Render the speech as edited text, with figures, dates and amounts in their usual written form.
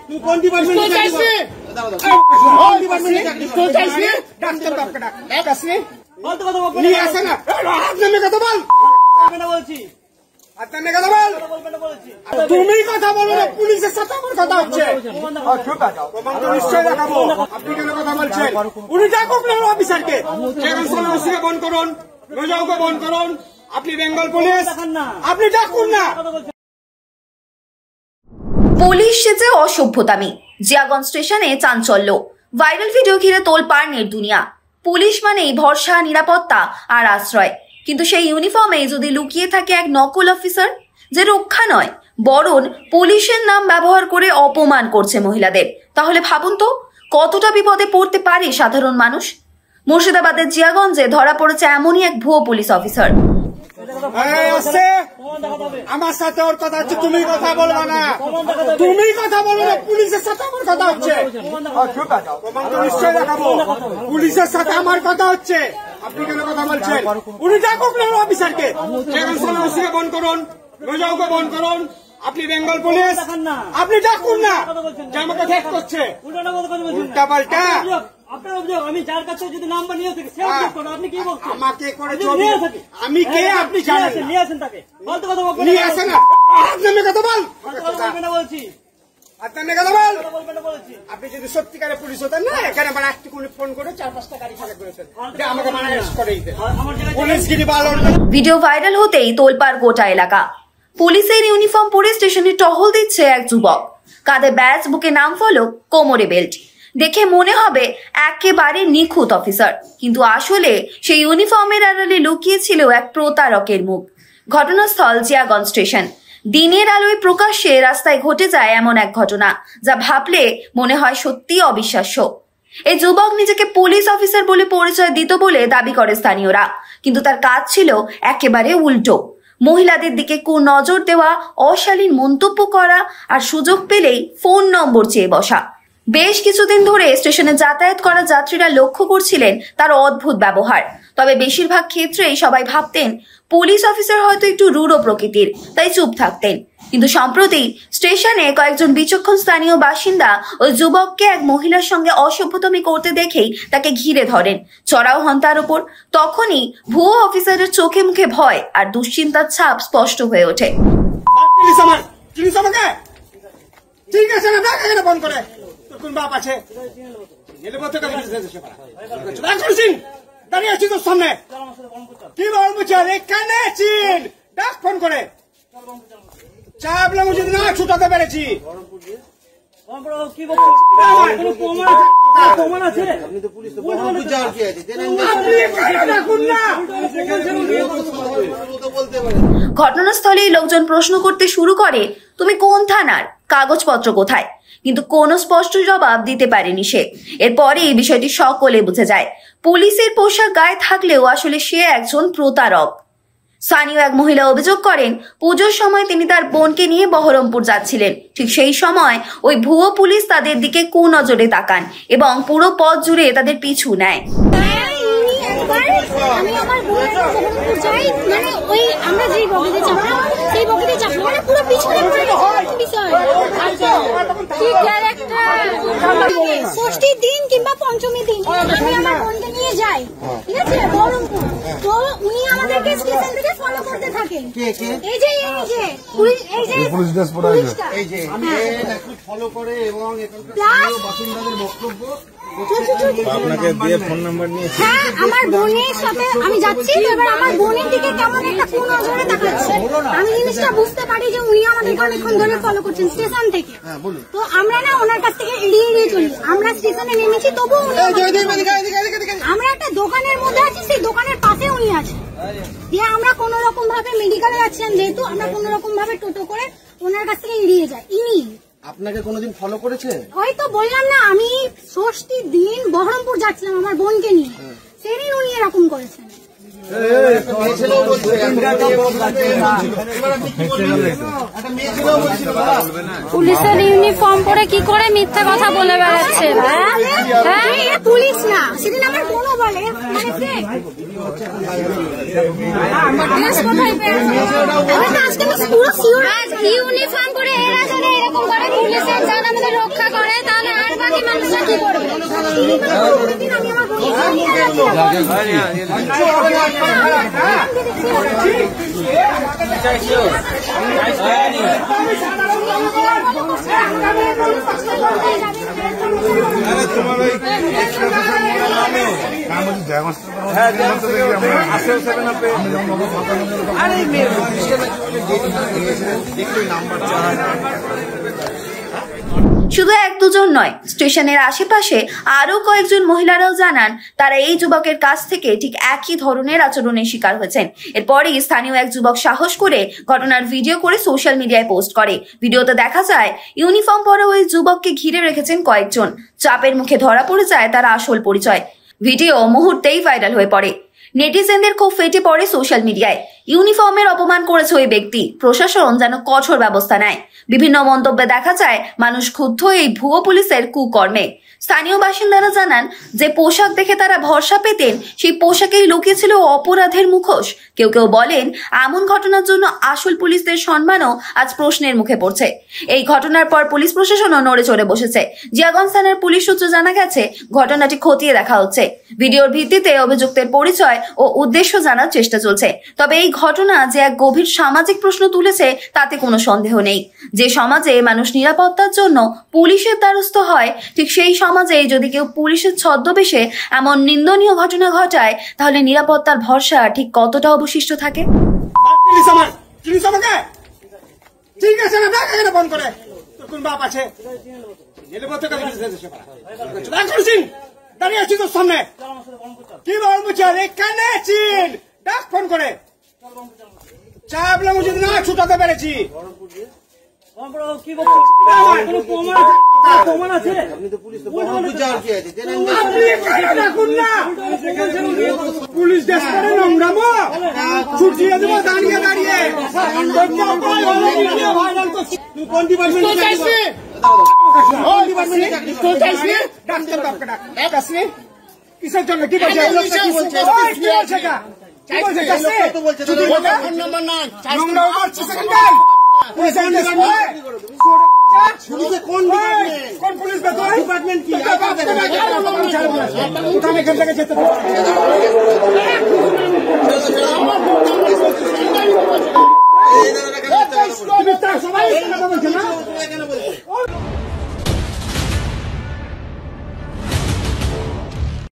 তুই কোন ডিপার্টমেন্টে চাকরি করছিস? কোন ডিপার্টমেন্টে চাকরি করছিস? ডাক্তার বাপকে ডাক। এক আসে বল তো কথা বল। নিয়ে আসে না। হাত নামে কথা বল। কেন বলছি? হাত নামে কথা বল। তুমি কথা বলো না, পুলিশের সাথে আমার কথা হচ্ছে। ঠিক আছে, প্রমাণ তো নিশ্চয়ই দেখাবো। আপনি কেন কথা বলছেন? উনি ডাকুন না অফিসারকে। এখন সোনামুখীকে বন্ধ করুন, রোজাওকে বন্ধ করুন। আপনি বেঙ্গল পুলিশ, আপনি ডাকুন না। পুলিশ সেজে অসভ্যতামি, জিয়াগঞ্জ স্টেশনে চাঞ্চল্য, ভাইরাল ভিডিও ঘিরে তোলপাড় নির্দুনিয়া। পুলিশ মানেই ভরসা, নিরাপত্তা আর আশ্রয়, কিন্তু সেই ইউনিফর্মে যদি লুকিয়ে থাকে এক নকল অফিসার যে রক্ষা নয় বরং পুলিশের নাম ব্যবহার করে অপমান করছে মহিলাদের, তাহলে ভাবুন তো কতটা বিপদে পড়তে পারে সাধারণ মানুষ। মুর্শিদাবাদের জিয়াগঞ্জে ধরা পড়েছে এমনই এক ভুয়ো পুলিশ অফিসার। আমার সাথে ওর কথা হচ্ছে, তুমি কথা বলবা না। তুমি কথা বলো না, পুলিশের সাথে আমার কথা হচ্ছে। ঠিক আছে, প্রমাণ তো নিশ্চয়ই দেখাবো। পুলিশের সাথে আমার কথা হচ্ছে। আপনি কেন কথা বলছেন? উনি ডাকুন না অফিসারকে। এখন সোনামুখীকে বন্ধ করুন, রোজাওকে বন্ধ করুন। আপনি বেঙ্গল পুলিশ, আপনি ডাকুন না। যে আমাকে ঠেক করছে উল্টা পাল্টা। আমি যার কাছে যদি নাম্বার নিয়ে থাকি সে অভিযোগ করো, আপনি কি বলছেন? আমাকে করে আমি কে আপনি জানেন? নিয়ে আসেন তাকে, বল তো কথা বল। নিয়ে আসেন না। হাত নামে কথা বল। বলছি হাত নামে কথা বল। আপনি যদি সত্যিকারের পুলিশ হতেন না, এখানে মানে একটু ফোন করে 4-5টা গাড়ি ফাঁকা করেছেন যে আমাকে মানে অ্যারেস্ট করে দিতেন। পুলিশগিরি ভালো। ভিডিও ভাইরাল হতেই তোলপাড় গোটা এলাকা। পুলিশের ইউনিফর্ম পরে স্টেশনে টহল দিচ্ছে এক যুবক, কাঁধে ব্যাজ, বুকে নাম ফলক, কোমরে বেল্ট। দেখে মনে হবে একেবারে নিখুঁত অফিসার, কিন্তু আসলে সেই ইউনিফর্মের আড়ালে লুকিয়ে ছিল এক প্রতারকের মুখ। ঘটনাস্থল জিয়াগঞ্জ স্টেশন। দিনের আলোয় প্রকাশ্যে রাস্তায় ঘটে যায় এমন এক ঘটনা যা ভাবলে মনে হয় সত্যি অবিশ্বাস্য। এই যুবক নিজেকে পুলিশ অফিসার বলে পরিচয় দিত বলে দাবি করে স্থানীয়রা, কিন্তু তার কাজ ছিল একেবারে উল্টো। মহিলাদের দিকে কুনজর দেওয়া, অশালীন মন্তব্য করা আর সুযোগ পেলেই ফোন নম্বর চেয়ে বসা। বেশ কিছুদিন ধরে স্টেশনে যাতায়াত করা যাত্রীরা লক্ষ্য করছিলেন তার অদ্ভুত ব্যবহার। তবে বেশিরভাগ ক্ষেত্রেই সবাই ভাবতেন পুলিশ অফিসার হয়তো একটু রূঢ় প্রকৃতির, তাই চুপ থাকতেন। কিন্তু সম্প্রতি স্টেশনে কয়েকজন বিচক্ষণ স্থানীয় বাসিন্দা ওই যুবককে এক মহিলার সঙ্গে অসভ্যতামি করতে দেখেই তাকে ঘিরে ধরেন, চড়াও হন তার উপর। তখনই ভুয়ো অফিসারের চোখে মুখে ভয় আর দুশ্চিন্তার ছাপ স্পষ্ট হয়ে ওঠে। ঠিক আছে না, এখানে ফোন করে কোন বাপ আছে দাঁড়িয়ে আছি তোর সামনে। কি বলবো? চল এখানে আছি, ডাক ফোন করে চাপ লাগু যদি না ছুটাতে পেরেছি। ঘটনাস্থলেই লোকজন প্রশ্ন করতে শুরু করে, তুমি কোন থানার, কাগজপত্র কোথায়? কিন্তু কোনো স্পষ্ট জবাব দিতে পারেনি সে। এরপরে এই বিষয়টি সকলে বুঝে যায়, পুলিশের পোশাক গায়ে থাকলেও আসলে সে একজন প্রতারক। স্থানীয় এক মহিলা অভিযোগ করেন, পুজোর সময় তিনি তার বোনকে নিয়ে বহরমপুর যাচ্ছিলেন। ঠিক সেই সময় ওই ভুয়ো পুলিশ তাদের দিকে কুনজরে তাকান এবং পুরো পথ জুড়ে তাদের পিছু নেয়। আমি আমার বোনের বহরমপুর যাই, মানে ওই আমরা যেই বগিতে চাপলাম সেই বগিতে চাপলাম, মানে পুরো পিছনে বিষয়। কি ক্যারেক্টার! ষষ্ঠীর দিন কিংবা পঞ্চমীর দিন আমি আমার বোনকে নিয়ে যাই, ঠিক আছে, বহরমপুর। তো উনি আমাদেরকে স্টেশন থেকে ফলো করতে থাকেন। এই যে পুলিশ ড্রেস পরে এই যে ফলো করে এবং বাসিন্দাদের বক্তব্য আপনাকে দিয়ে ফোন নাম্বার নিয়ে। হ্যাঁ, আমার বোনের সাথে আমি যাচ্ছি, এবার আমার বোনের দিকে কেমন একটা কুনজরে তাকাচ্ছে। আমি জিনিসটা বুঝতে পারি যে উনি আমাদেরকে অনেকক্ষণ ধরে ফলো করছেন স্টেশন থেকে। তো আমরা না ওনার কাছ থেকে এড়িয়ে চলি। আমরা স্টেশনে নেমেছি, তবু আমরা একটা দোকানের মধ্যে আছি, সেই দোকানের পাশে উনি আছেন। দিয়ে আমরা কোন রকম ভাবে মেডিকেলে যাচ্ছিলাম, যেহেতু আমরা কোন রকম ভাবে টোটো করে ওনার কাছ থেকে এড়িয়ে যাই। ইনি আপনাকে কোনোদিন ফলো করেছে? হয়তো বললাম না, আমি ষষ্ঠীর দিন বহরমপুর যাচ্ছিলাম আমার বোনকে নিয়ে, সেদিন উনি এরকম করেছেন। পুলিশের ইউনিফর্ম পরে কি করে মিথ্যা কথা বলে বেড়াচ্ছে? পুলিশ না, সেদিন আমার বোনও বলে ইউনিফর্ম পরে এরা জানে এরকম করে পুলিশের জান আমাদের রক্ষা কি করবে? প্রতিদিন আমি আমার শুধু এক দুজন নয়, স্টেশনের আশেপাশে আরো কয়েকজন মহিলারাও জানান তারা এই যুবকের কাছ থেকে ঠিক একই ধরনের আচরণের শিকার হয়েছেন। এরপরই স্থানীয় এক যুবক সাহস করে ঘটনার ভিডিও করে সোশ্যাল মিডিয়ায় পোস্ট করে। ভিডিওতে দেখা যায় ইউনিফর্ম পরা ওই যুবককে ঘিরে রেখেছেন কয়েকজন। চাপের মুখে ধরা পড়ে যায় তার আসল পরিচয়। ভিডিও মুহূর্তেই ভাইরাল হয়ে পড়ে। নেটিজেনদের খুব ফেটে পড়ে সোশ্যাল মিডিয়ায়। ইউনিফর্মের অপমান করেছে ওই ব্যক্তি, প্রশাসন যেন কঠোর ব্যবস্থা নেয়। বিভিন্ন মন্তব্যে দেখা যায় মানুষ ক্ষুব্ধ এই ভুয়ো পুলিশের কুকর্মে। স্থানীয় বাসিন্দারা জানান যে পোশাক দেখে তারা ভরসা পেতেন সেই পোশাকেই লুকিয়েছিল অপরাধের মুখোশ। কেউ কেউ বলেন এমন ঘটনার জন্য আসল পুলিশদের সম্মানও আজ প্রশ্নের মুখে পড়ছে। এই ঘটনার পর পুলিশ প্রশাসনও নড়ে চড়ে বসেছে। জিয়াগঞ্জ থানার পুলিশ সূত্রে জানা গেছে ঘটনাটি খতিয়ে দেখা হচ্ছে। ভিডিওর ভিত্তিতে অভিযুক্তের পরিচয় ও উদ্দেশ্য জানার চেষ্টা চলছে। তবে এই ঘটনা যে এক গভীর সামাজিক প্রশ্ন তুলেছে তাতে কোনো সন্দেহ নেই। যে সমাজে মানুষ নিরাপত্তার জন্য পুলিশের দ্বারস্থ হয়, ঠিক সেই সমাজে যদি কেউ পুলিশের ছদ্মবেশে এমন নিন্দনীয় ঘটনা ঘটায়, তাহলে নিরাপত্তার ভরসা ঠিক কতটা অবশিষ্ট থাকে? ঠিক আছে না, ব্যাগ এখানে বন্ধ করে। তোর কোন বাপ আছে? দাঁড়িয়ে আছি তোর সামনে, কি বলবো? চল এখানে চিন, ডাক ফোন করে চাপলে মুঝে না ছুটাতে পেরেছি। কি বলছো? কোনো প্রমাণ আছে? পুলিশ দেশ করে নোংরামো ছুটিয়ে দেবো দাঁড়িয়ে দাঁড়িয়ে। কোন ডিপার্টমেন্ট চাইছি? ডাক্তার বাপকে ডাক আসলি কিসের জন্য? কি বলছে? কোন পুলিশ ডিপার্টমেন্ট কি?